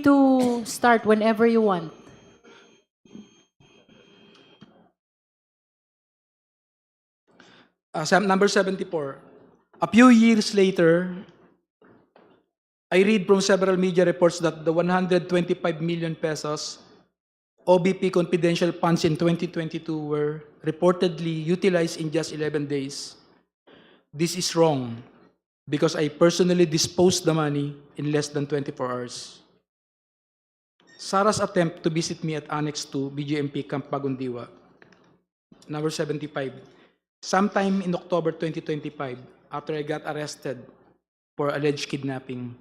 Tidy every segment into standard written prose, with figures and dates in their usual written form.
to start whenever you want. Number 74. A few years later, I read from several media reports that the 125 million pesos OBP confidential funds in 2022 were reportedly utilized in just 11 days. This is wrong because I personally disposed the money in less than 24 hours. Sarah's attempt to visit me at Annex 2, BGMP Camp Bagundiwa. Number 75. Sometime in October 2025, after I got arrested for alleged kidnapping,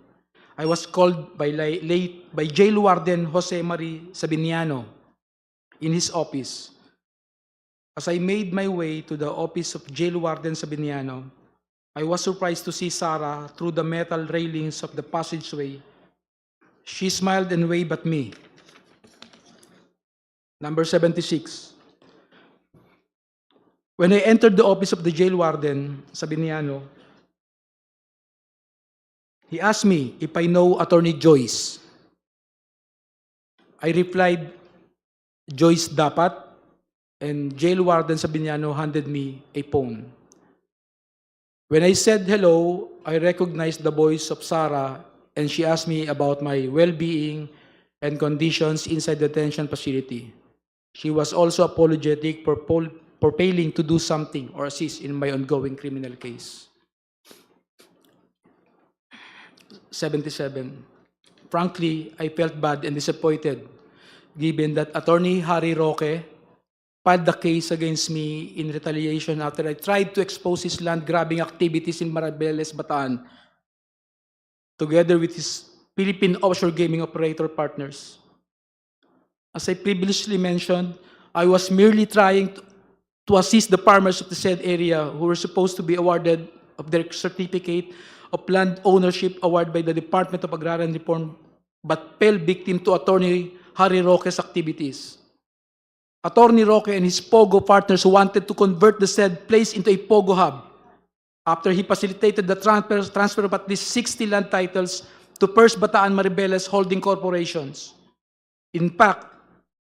I was called by Jail Warden Jose Marie Sabiniano in his office. As I made my way to the office of Jail Warden Sabiniano, I was surprised to see Sarah through the metal railings of the passageway. She smiled and waved at me. Number 76. When I entered the office of the Jail Warden Sabiniano, he asked me if I know Attorney Joyce. I replied, Joyce dapat, and Jail Warden Sabiniano handed me a phone. When I said hello, I recognized the voice of Sarah, and she asked me about my well-being and conditions inside the detention facility. She was also apologetic for failing to do something or assist in my ongoing criminal case. 77. Frankly, I felt bad and disappointed given that Attorney Harry Roque filed the case against me in retaliation after I tried to expose his land-grabbing activities in Maribeles, Bataan, together with his Philippine offshore gaming operator partners. As I previously mentioned, I was merely trying to assist the farmers of the said area who were supposed to be awarded of their certificate of land ownership award by the Department of Agrarian Reform, but fell victim to Attorney Harry Roque's activities. Attorney Roque and his POGO partners wanted to convert the said place into a POGO hub after he facilitated the transfer of at least 60 land titles to First Bataan Maribeles Holding Corporations. In fact,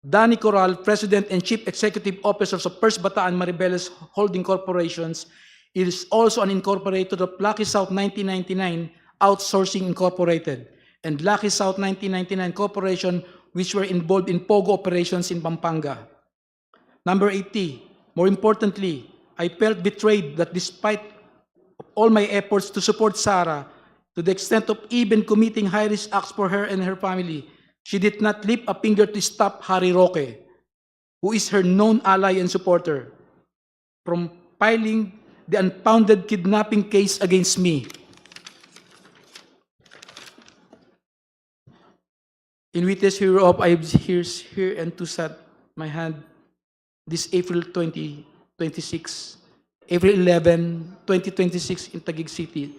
Danny Corral, President and Chief Executive Officers of First Bataan Maribeles Holding Corporations, is also an incorporator of Lucky South 1999 Outsourcing Incorporated and Lucky South 1999 Corporation, which were involved in POGO operations in Pampanga. Number 80, more importantly, I felt betrayed that despite all my efforts to support Sarah, to the extent of even committing high-risk acts for her and her family, she did not lift a finger to stop Harry Roque, who is her known ally and supporter, from filing the unfounded kidnapping case against me. In witness hereof, I have here and to set my hand this April 2026, April 11, 2026 in Taguig City.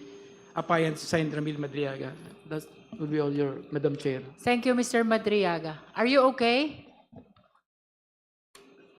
Appointed, signed, Ramil Madriaga. That will be all your, Madam Chair. Thank you, Mr. Madriaga. Are you okay?